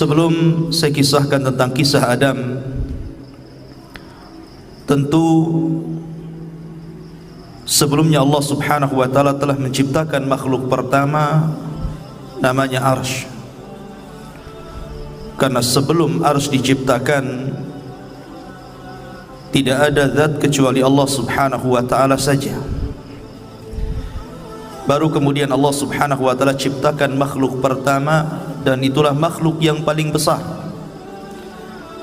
Sebelum saya kisahkan tentang kisah Adam, tentu sebelumnya Allah Subhanahu wa taala telah menciptakan makhluk pertama namanya Arsy. Karena sebelum Arsy diciptakan tidak ada zat kecuali Allah Subhanahu wa taala saja. Baru kemudian Allah Subhanahu wa taala ciptakan makhluk pertama, dan itulah makhluk yang paling besar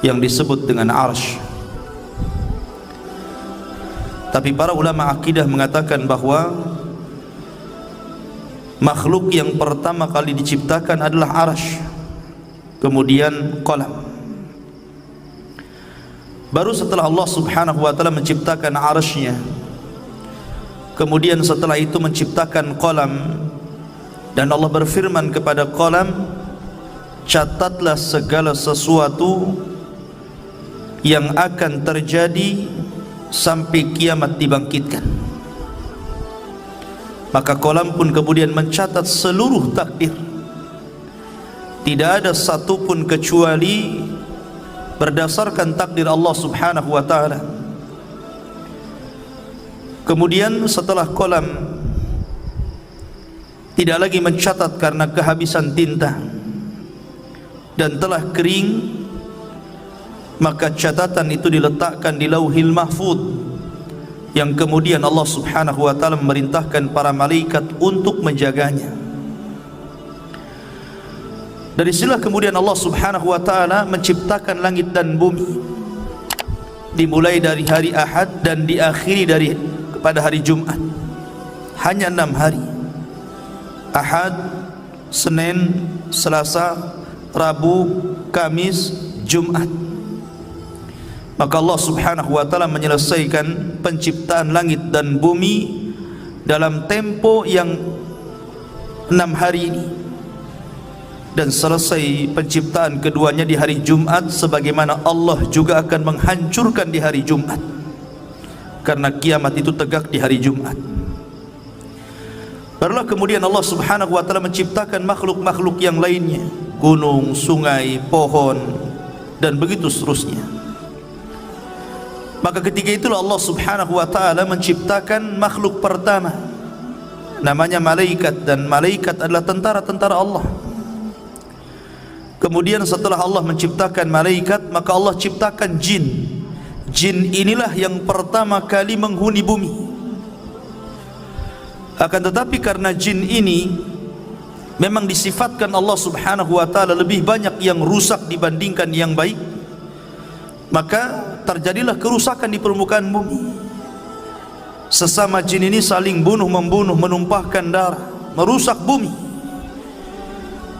yang disebut dengan Arsy. Tapi para ulama akidah mengatakan bahwa makhluk yang pertama kali diciptakan adalah Arsy, kemudian qalam. Baru setelah Allah Subhanahu wa taala menciptakan Arsy-nya, kemudian setelah itu menciptakan qalam, dan Allah berfirman kepada qalam, catatlah segala sesuatu yang akan terjadi sampai kiamat dibangkitkan. Maka qalam pun kemudian mencatat seluruh takdir. Tidak ada satupun kecuali berdasarkan takdir Allah Subhanahu wa taala. Kemudian setelah qalam tidak lagi mencatat karena kehabisan tinta dan telah kering, maka catatan itu diletakkan di Lauhil Mahfuz, yang kemudian Allah Subhanahu wa taala memerintahkan para malaikat untuk menjaganya. Dari sinilah kemudian Allah Subhanahu wa taala menciptakan langit dan bumi, dimulai dari hari Ahad dan diakhiri pada hari Jumat. Hanya 6 hari: Ahad, Senin, Selasa, Rabu, Kamis, Jumat. Maka Allah Subhanahu wa taala menyelesaikan penciptaan langit dan bumi dalam tempo yang 6 hari ini, dan selesai penciptaan keduanya di hari Jumat, sebagaimana Allah juga akan menghancurkan di hari Jumat, karena kiamat itu tegak di hari Jumat. Barulah kemudian Allah Subhanahu wa taala menciptakan makhluk-makhluk yang lainnya, gunung, sungai, pohon, dan begitu seterusnya. Maka ketika itulah Allah Subhanahu wa taala menciptakan makhluk pertama namanya malaikat, dan malaikat adalah tentara-tentara Allah. Kemudian setelah Allah menciptakan malaikat, maka Allah ciptakan jin. Jin inilah yang pertama kali menghuni bumi. Akan tetapi karena jin ini memang disifatkan Allah Subhanahu wa taala lebih banyak yang rusak dibandingkan yang baik, maka terjadilah kerusakan di permukaan bumi. Sesama jin ini saling bunuh-membunuh, menumpahkan darah, merusak bumi.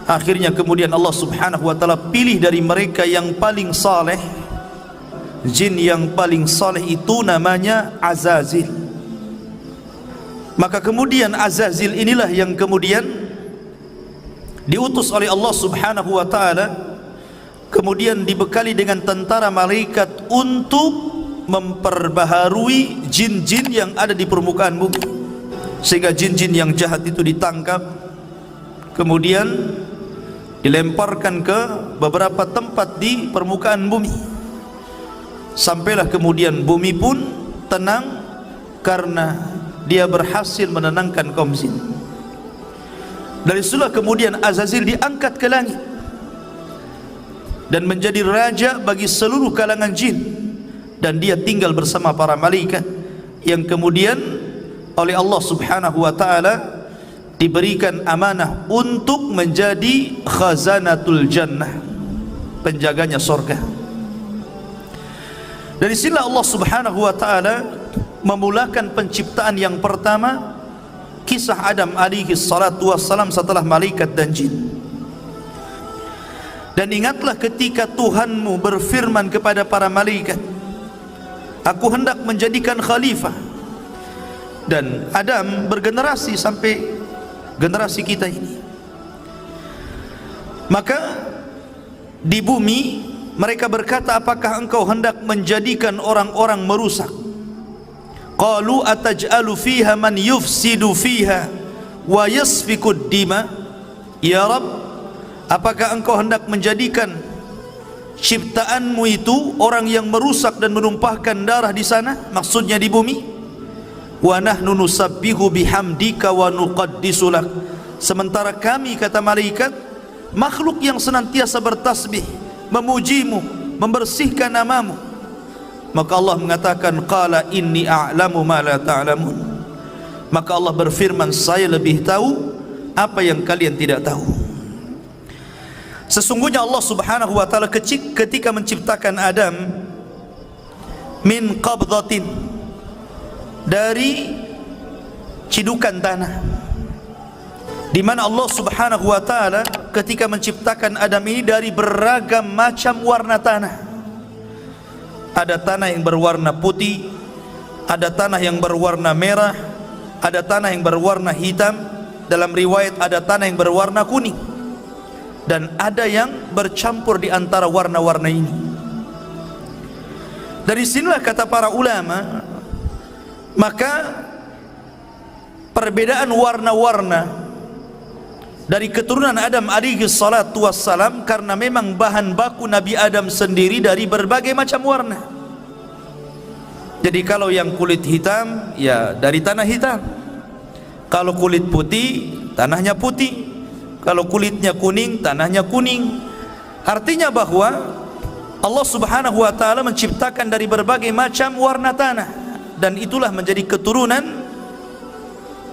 Akhirnya kemudian Allah Subhanahu wa taala pilih dari mereka yang paling saleh. Jin yang paling saleh itu namanya Azazil. Maka kemudian Azazil inilah yang kemudian diutus oleh Allah Subhanahu wa taala, kemudian dibekali dengan tentara malaikat untuk memperbaharui jin-jin yang ada di permukaan bumi, sehingga jin-jin yang jahat itu ditangkap, kemudian dilemparkan ke beberapa tempat di permukaan bumi. Sampailah kemudian bumi pun tenang karena dia berhasil menenangkan kaum jin. Dari situlah kemudian Azazil diangkat ke langit dan menjadi raja bagi seluruh kalangan jin, dan dia tinggal bersama para malaikat yang kemudian oleh Allah Subhanahu wa taala diberikan amanah untuk menjadi khazanatul jannah, penjaganya surga. Dari sinilah Allah Subhanahu wa taala memulakan penciptaan yang pertama, kisah Adam alaihi salatu wassalam setelah malaikat dan jin. Dan ingatlah ketika Tuhanmu berfirman kepada para malaikat, aku hendak menjadikan khalifah. Dan Adam bergenerasi sampai generasi kita ini. Maka di bumi mereka berkata, apakah engkau hendak menjadikan orang-orang merusak? Qalu ataj'alu fiha man yufsidu fiha wa yasfikud dima. Ya Rabb, apakah engkau hendak menjadikan ciptaanmu itu orang yang merusak dan menumpahkan darah di sana, maksudnya di bumi? Wa nahnu nusabbihu bihamdika wa nuqaddisu lak, sementara kami, kata malaikat, makhluk yang senantiasa bertasbih, memujimu, membersihkan namamu. Maka Allah mengatakan, qala inni a'lamu ma la ta'lamun, maka Allah berfirman, saya lebih tahu apa yang kalian tidak tahu. Sesungguhnya Allah subhanahu wa ta'ala ketika menciptakan Adam min qabdatin, dari cidukan tanah, di mana Allah subhanahu wa ta'ala ketika menciptakan Adam ini dari beragam macam warna tanah. Ada tanah yang berwarna putih, ada tanah yang berwarna merah, ada tanah yang berwarna hitam, dalam riwayat ada tanah yang berwarna kuning, dan ada yang bercampur di antara warna-warna ini. Dari sinilah kata para ulama, maka perbedaan warna-warna dari keturunan Adam alaihi salatu wassalam, karena memang bahan baku Nabi Adam sendiri dari berbagai macam warna. Jadi kalau yang kulit hitam, ya dari tanah hitam. Kalau kulit putih, tanahnya putih. Kalau kulitnya kuning, tanahnya kuning. Artinya bahwa Allah subhanahu wa ta'ala menciptakan dari berbagai macam warna tanah, dan itulah menjadi keturunan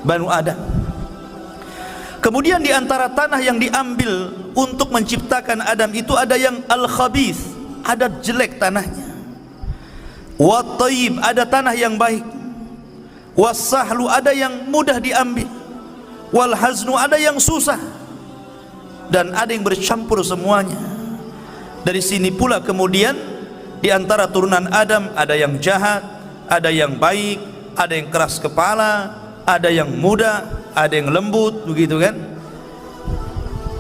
Banu Adam. Kemudian di antara tanah yang diambil untuk menciptakan Adam itu ada yang al-khabith, ada jelek tanahnya. Wa tayyib, ada tanah yang baik. Was-sahlu, ada yang mudah diambil. Wal haznu, ada yang susah. Dan ada yang bercampur semuanya. Dari sini pula kemudian di antara turunan Adam ada yang jahat, ada yang baik, ada yang keras kepala, ada yang muda, ada yang lembut, begitu kan?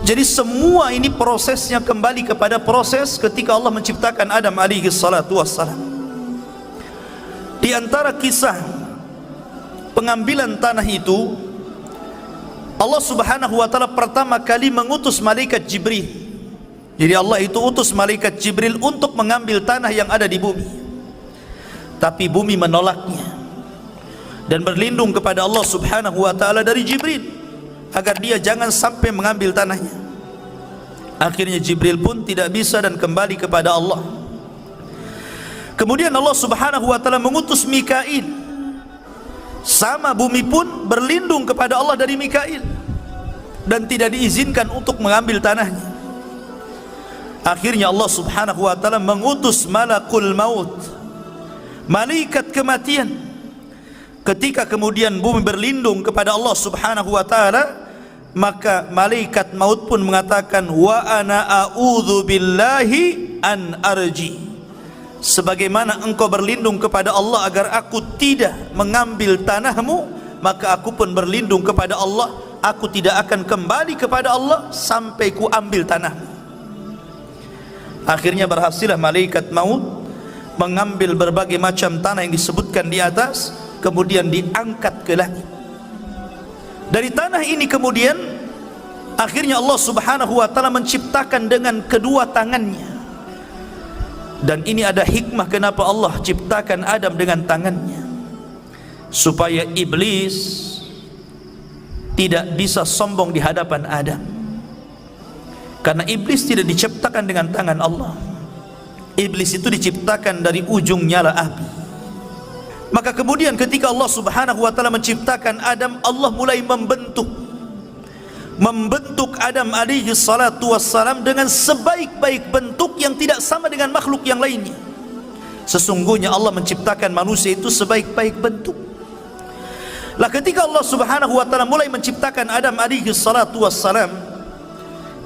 Jadi semua ini prosesnya kembali kepada proses ketika Allah menciptakan Adam alaihi salatu wassalam. Di antara kisah pengambilan tanah itu, Allah subhanahu wa ta'ala pertama kali mengutus malaikat Jibril. Jadi Allah itu utus malaikat Jibril untuk mengambil tanah yang ada di bumi. Tapi bumi menolaknya dan berlindung kepada Allah subhanahu wa ta'ala dari Jibril agar dia jangan sampai mengambil tanahnya. Akhirnya Jibril pun tidak bisa dan kembali kepada Allah. Kemudian Allah subhanahu wa ta'ala mengutus Mikail, sama bumi pun berlindung kepada Allah dari Mikail dan tidak diizinkan untuk mengambil tanahnya. Akhirnya Allah subhanahu wa ta'ala mengutus malakul maut, malaikat kematian. Ketika kemudian bumi berlindung kepada Allah subhanahu wa ta'ala, maka malaikat maut pun mengatakan, wa ana a'udzu billahi an arji, sebagaimana engkau berlindung kepada Allah agar aku tidak mengambil tanahmu, maka aku pun berlindung kepada Allah, aku tidak akan kembali kepada Allah sampai ku ambil tanahmu. Akhirnya berhasillah malaikat maut mengambil berbagai macam tanah yang disebutkan di atas, kemudian diangkat ke langit. Dari tanah ini kemudian akhirnya Allah subhanahu wa ta'ala menciptakan dengan kedua tangannya. Dan ini ada hikmah kenapa Allah ciptakan Adam dengan tangannya, supaya iblis tidak bisa sombong di hadapan Adam, karena iblis tidak diciptakan dengan tangan Allah. Iblis itu diciptakan dari ujung nyala api. Maka kemudian ketika Allah subhanahu wa ta'ala menciptakan Adam, Allah mulai membentuk Adam alaihi salatu wassalam dengan sebaik-baik bentuk yang tidak sama dengan makhluk yang lainnya. Sesungguhnya Allah menciptakan manusia itu sebaik-baik bentuk. Lah ketika Allah subhanahu wa ta'ala mulai menciptakan Adam alaihi salatu wassalam,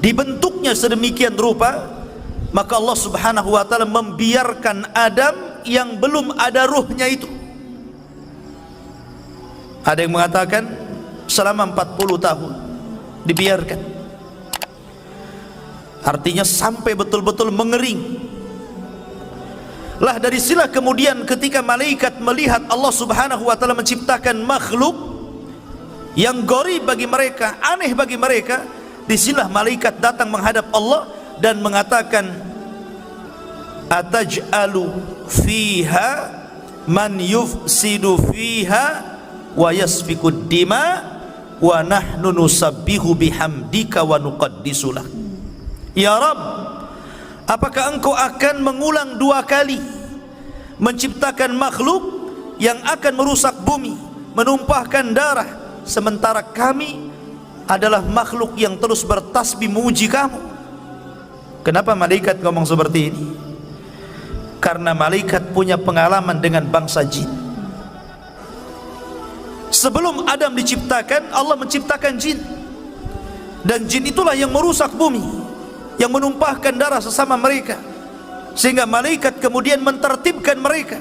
dibentuknya sedemikian rupa, maka Allah subhanahu wa ta'ala membiarkan Adam yang belum ada ruhnya itu. Ada yang mengatakan selama 40 tahun dibiarkan, artinya sampai betul-betul mengering. Lah dari sinilah kemudian ketika malaikat melihat Allah subhanahu wa ta'ala menciptakan makhluk yang gharib bagi mereka, aneh bagi mereka, Disinilah malaikat datang menghadap Allah dan mengatakan, ataj'alu fiha man yufsidu fiha wa yasfikud dima wa nahnu nusabbihu bihamdika wa nuqaddisulah. Ya Rabb, apakah engkau akan mengulang 2 kali menciptakan makhluk yang akan merusak bumi, menumpahkan darah, sementara kami adalah makhluk yang terus bertasbih memuji kamu? Kenapa malaikat ngomong seperti ini? Karena malaikat punya pengalaman dengan bangsa jin. Sebelum Adam diciptakan, Allah menciptakan jin, dan jin itulah yang merusak bumi, yang menumpahkan darah sesama mereka, sehingga malaikat kemudian mentertibkan mereka.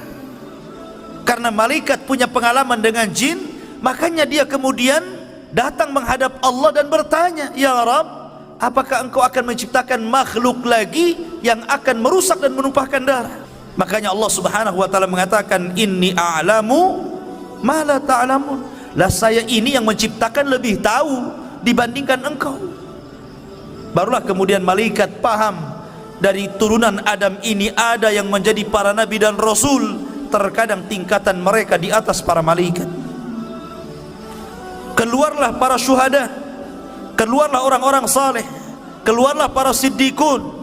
Karena malaikat punya pengalaman dengan jin, makanya dia kemudian datang menghadap Allah dan bertanya, ya Rabb, apakah engkau akan menciptakan makhluk lagi yang akan merusak dan menumpahkan darah? Makanya Allah Subhanahu wa taala mengatakan, inni a'lamu ma la ta'lamun. Lah saya ini yang menciptakan lebih tahu dibandingkan engkau. Barulah kemudian malaikat paham, dari turunan Adam ini ada yang menjadi para nabi dan rasul, terkadang tingkatan mereka di atas para malaikat. Keluarlah para syuhada, keluarlah orang-orang saleh, keluarlah para siddiqun.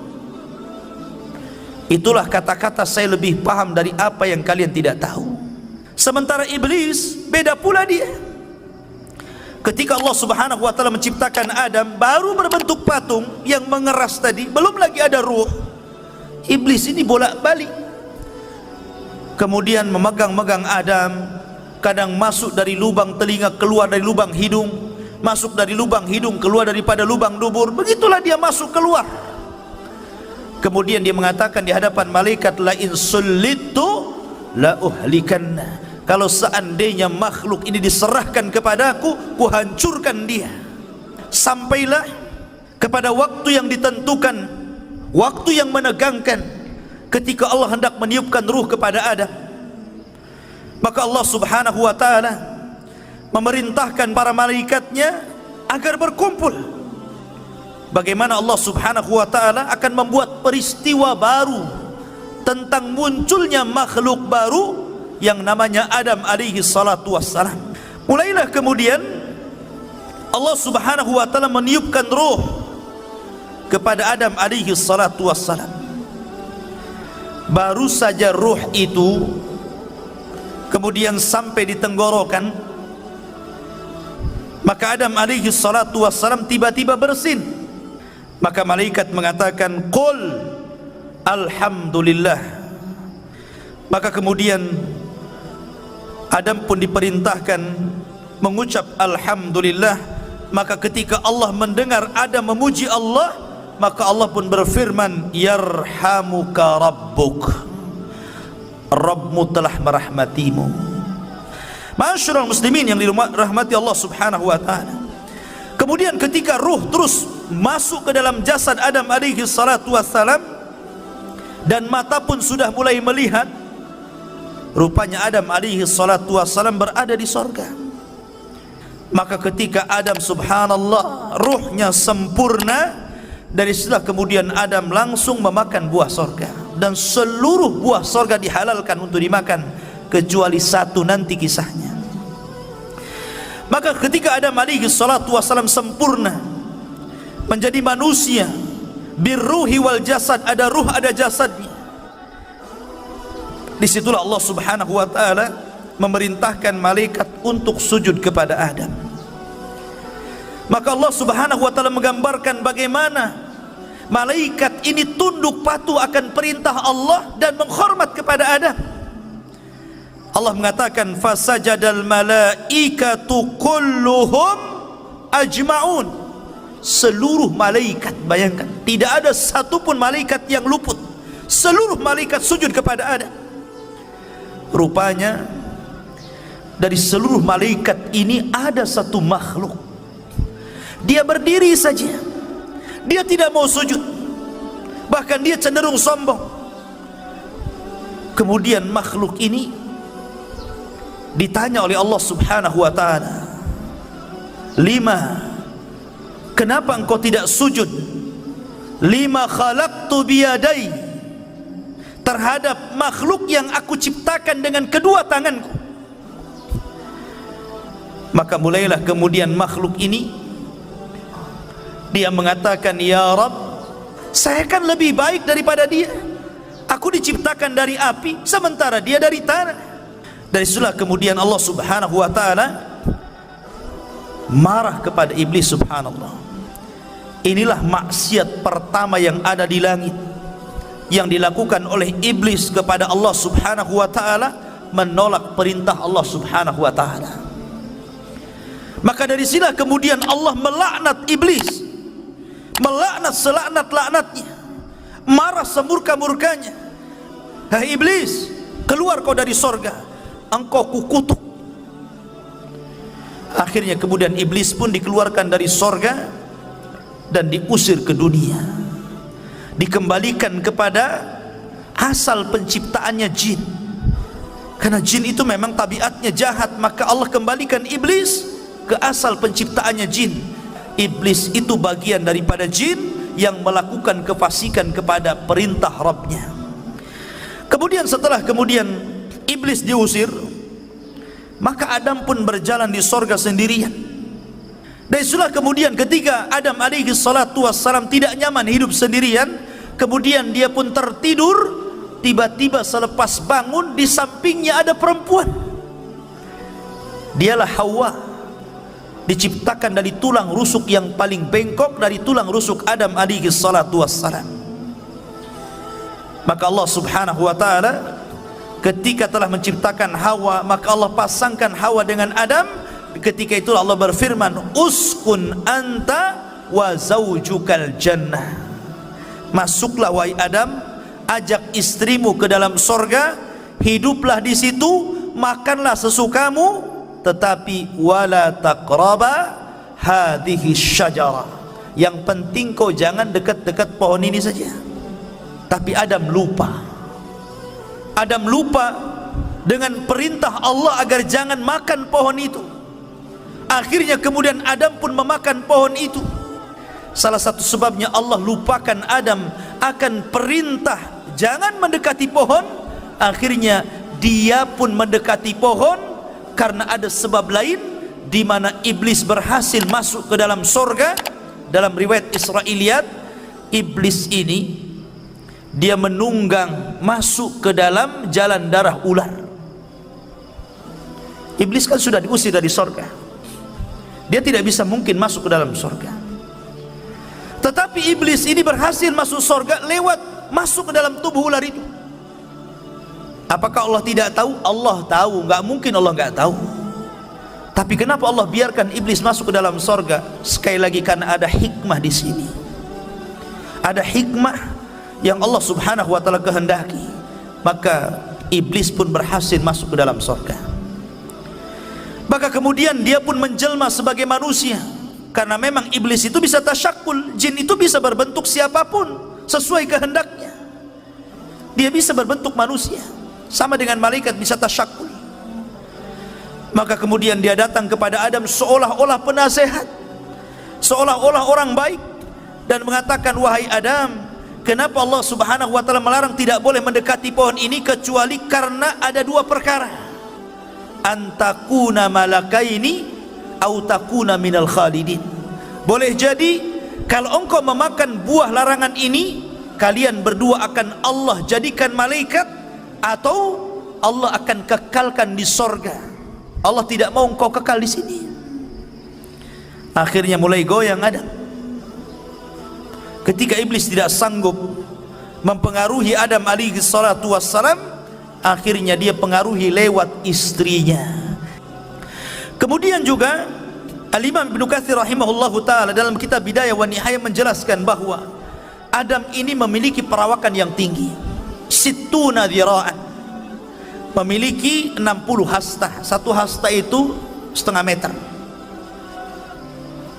Itulah kata-kata saya lebih paham dari apa yang kalian tidak tahu. Sementara iblis beda pula dia. Ketika Allah Subhanahu wa taala menciptakan Adam, baru berbentuk patung yang mengeras tadi, belum lagi ada ruh. Iblis ini bolak-balik, kemudian memegang-megang Adam, kadang masuk dari lubang telinga, keluar dari lubang hidung, masuk dari lubang hidung, keluar daripada lubang dubur. Begitulah dia masuk keluar. Kemudian dia mengatakan di hadapan malaikat, la in sullitu la uhlikanna. Kalau seandainya makhluk ini diserahkan kepadaku, ku hancurkan dia. Sampailah kepada waktu yang ditentukan, waktu yang menegangkan, ketika Allah hendak meniupkan ruh kepada Adam. Maka Allah Subhanahu wa taala memerintahkan para malaikatnya agar berkumpul. Bagaimana Allah Subhanahu wa taala akan membuat peristiwa baru tentang munculnya makhluk baru yang namanya Adam alaihi salatu wassalam. Mulailah kemudian Allah Subhanahu wa taala meniupkan ruh kepada Adam alaihi salatu wassalam. Baru saja ruh itu kemudian sampai di tenggorokan, maka Adam alaihi salatu wassalam tiba-tiba bersin. Maka malaikat mengatakan, qul alhamdulillah. Maka kemudian Adam pun diperintahkan mengucap alhamdulillah. Maka ketika Allah mendengar Adam memuji Allah, maka Allah pun berfirman, yarhamuka rabbuk, Rabbmu telah merahmatimu. Ma'asyiral muslimin yang dirahmati Allah Subhanahu wa taala. Kemudian ketika ruh terus masuk ke dalam jasad Adam alaihi salatu wassalam, dan mata pun sudah mulai melihat, rupanya Adam alaihi salatu wassalam berada di sorga. Maka ketika Adam, subhanallah, ruhnya sempurna, dari setelah kemudian Adam langsung memakan buah sorga, dan seluruh buah sorga dihalalkan untuk dimakan kecuali satu, nanti kisahnya. Maka ketika Adam alaihi salatu wassalam sempurna menjadi manusia, birruhi wal jasad, ada ruh ada jasadnya, disitulah Allah Subhanahu wa ta'ala memerintahkan malaikat untuk sujud kepada Adam. Maka Allah Subhanahu wa ta'ala menggambarkan bagaimana malaikat ini tunduk patuh akan perintah Allah dan menghormat kepada Adam. Allah mengatakan, fasajadal malaikatu kulluhum ajma'un. Seluruh malaikat, bayangkan, tidak ada satupun malaikat yang luput. Seluruh malaikat sujud kepada Adam. Rupanya dari seluruh malaikat ini ada satu makhluk, dia berdiri saja, dia tidak mau sujud, bahkan dia cenderung sombong. Kemudian makhluk ini ditanya oleh Allah Subhanahu wa ta'ala, lima, kenapa engkau tidak sujud lima khalaqtu biyadai, terhadap makhluk yang aku ciptakan dengan kedua tanganku. Maka mulailah kemudian makhluk ini dia mengatakan, ya Rabb, saya kan lebih baik daripada dia. Aku diciptakan dari api sementara dia dari tanah. Dari situlah kemudian Allah Subhanahu wa taala marah kepada iblis. Subhanallah, inilah maksiat pertama yang ada di langit yang dilakukan oleh iblis kepada Allah Subhanahu wa taala, menolak perintah Allah Subhanahu wa taala. Maka dari sinilah kemudian Allah melaknat iblis, melaknat selaknat-laknatnya, marah semurka-murkanya. Hai iblis, keluar kau dari sorga, engkau kukutuk. Akhirnya kemudian iblis pun dikeluarkan dari sorga dan diusir ke dunia, dikembalikan kepada asal penciptaannya, jin. Karena jin itu memang tabiatnya jahat, maka Allah kembalikan iblis ke asal penciptaannya, jin. Iblis itu bagian daripada jin yang melakukan kefasikan kepada perintah Rabbnya. Kemudian setelah kemudian iblis diusir, maka Adam pun berjalan di sorga sendirian. Dan itulah kemudian ketika Adam alaihi salatu wassalam tidak nyaman hidup sendirian, kemudian dia pun tertidur. Tiba-tiba selepas bangun, di sampingnya ada perempuan. Dialah Hawa, diciptakan dari tulang rusuk yang paling bengkok, dari tulang rusuk Adam alaihi salatu wassalam. Maka Allah Subhanahu wa ta'ala ketika telah menciptakan Hawa, maka Allah pasangkan Hawa dengan Adam. Ketika itu Allah berfirman, uskun anta wa zaujukal jannah, masuklah wahai Adam, ajak istrimu ke dalam sorga, hiduplah di situ, makanlah sesukamu, tetapi wala taqraba hadhihi syajara, yang penting kau jangan dekat-dekat pohon ini saja. Tapi Adam lupa, Adam lupa dengan perintah Allah agar jangan makan pohon itu. Akhirnya kemudian Adam pun memakan pohon itu. Salah satu sebabnya Allah lupakan Adam akan perintah jangan mendekati pohon. Akhirnya dia pun mendekati pohon karena ada sebab lain, di mana iblis berhasil masuk ke dalam sorga. Dalam riwayat Israiliyat, iblis ini dia menunggang masuk ke dalam jalan darah ular. Iblis kan sudah diusir dari sorga, dia tidak bisa mungkin masuk ke dalam sorga. Tetapi iblis ini berhasil masuk sorga lewat masuk ke dalam tubuh ular itu. Apakah Allah tidak tahu? Allah tahu, nggak mungkin Allah nggak tahu. Tapi kenapa Allah biarkan iblis masuk ke dalam sorga? Sekali lagi karena ada hikmah di sini. Ada hikmah yang Allah Subhanahu wa ta'ala kehendaki. Maka iblis pun berhasil masuk ke dalam sorga. Maka kemudian dia pun menjelma sebagai manusia, karena memang iblis itu bisa tasyakul, jin itu bisa berbentuk siapapun sesuai kehendaknya. Dia bisa berbentuk manusia, sama dengan malaikat bisa tasyakul. Maka kemudian dia datang kepada Adam seolah-olah penasehat, seolah-olah orang baik, dan mengatakan, wahai Adam, kenapa Allah Subhanahu wa ta'ala melarang tidak boleh mendekati pohon ini kecuali karena ada dua perkara. Antakuna malakaini au takuna minal khalidin. Boleh jadi kalau engkau memakan buah larangan ini, kalian berdua akan Allah jadikan malaikat, atau Allah akan kekalkan di sorga. Allah tidak mau engkau kekal di sini. Akhirnya mulai goyang Adam. Ketika iblis tidak sanggup mempengaruhi Adam alaihi salatu wassalam, akhirnya dia pengaruhi lewat istrinya. Kemudian juga Al-Imam Ibnu Katsir rahimahullahu ta'ala dalam kitab Bidayah wa Nihayah menjelaskan bahwa Adam ini memiliki perawakan yang tinggi, sittuna dzira'an, memiliki 60 hasta. Satu hasta itu setengah meter,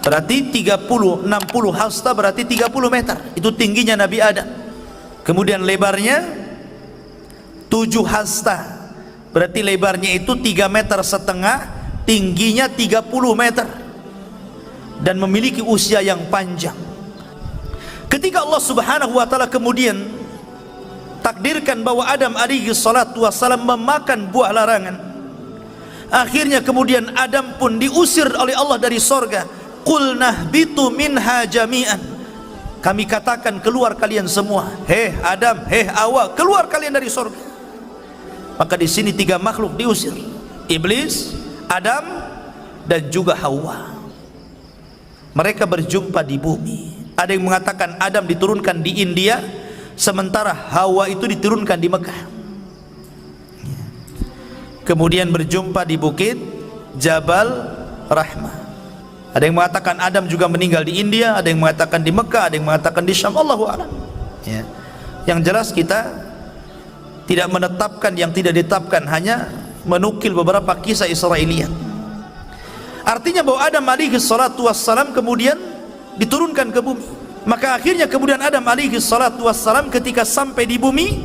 berarti 60 hasta berarti 30 meter. Itu tingginya Nabi Adam. Kemudian lebarnya 7 hasta, berarti lebarnya itu 3,5 meter, tingginya 30 meter. dan memiliki usia yang panjang. Ketika Allah Subhanahu wa taala kemudian takdirkan bahwa Adam alaihi salatu wassalam memakan buah larangan, akhirnya kemudian Adam pun diusir oleh Allah dari sorga. Qul nahbitu minha jami'an, kami katakan keluar kalian semua, hei Adam, hei Hawa, keluar kalian dari sorga. Maka di sini tiga makhluk diusir, iblis, Adam, dan juga Hawa. Mereka berjumpa di bumi. Ada yang mengatakan Adam diturunkan di India, sementara Hawa itu diturunkan di Mekah. Kemudian berjumpa di bukit Jabal Rahmah. Ada yang mengatakan Adam juga meninggal di India, ada yang mengatakan di Mekah, ada yang mengatakan di Syam. Allahu a'lam. Ya. Yang jelas kita tidak menetapkan yang tidak ditetapkan, hanya menukil beberapa kisah Israiliyat. Artinya bahwa Adam alaihi salatu wassalam kemudian diturunkan ke bumi. Maka akhirnya kemudian Adam alaihi salatu wassalam ketika sampai di bumi,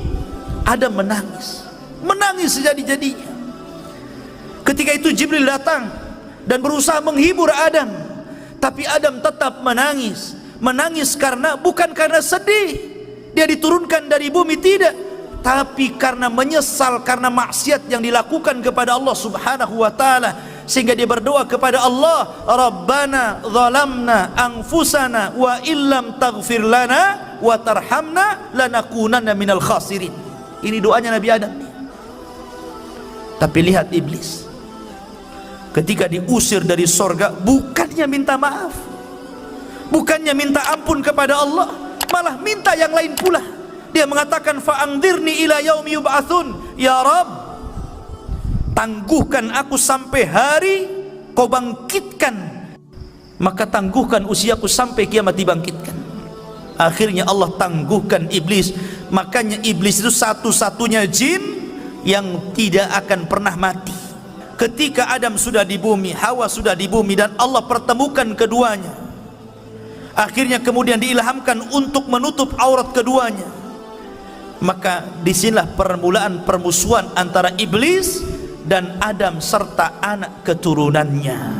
Adam menangis, menangis sejadi-jadinya. Ketika itu Jibril datang dan berusaha menghibur Adam, tapi Adam tetap menangis. Menangis karena bukan karena sedih dia diturunkan dari bumi, tidak, tapi karena menyesal karena maksiat yang dilakukan kepada Allah Subhanahu wa taala, sehingga dia berdoa kepada Allah, Rabbana zalamna anfusana wa illam taghfir lana wa tarhamna lanakunanna minal khasirin. Ini doanya Nabi Adam. Tapi lihat iblis, ketika diusir dari sorga, bukannya minta maaf, bukannya minta ampun kepada Allah, malah minta yang lain pula. Dia mengatakan, fa'angdirni ila yaumi yub'atsun, ya Rabb, tangguhkan aku sampai hari kau bangkitkan, maka tangguhkan usiaku sampai kiamat dibangkitkan. Akhirnya Allah tangguhkan iblis. Makanya iblis itu satu-satunya jin yang tidak akan pernah mati. Ketika Adam sudah di bumi, Hawa sudah di bumi, dan Allah pertemukan keduanya, akhirnya kemudian diilhamkan untuk menutup aurat keduanya. Maka disinilah permulaan permusuhan antara iblis dan Adam serta anak keturunannya.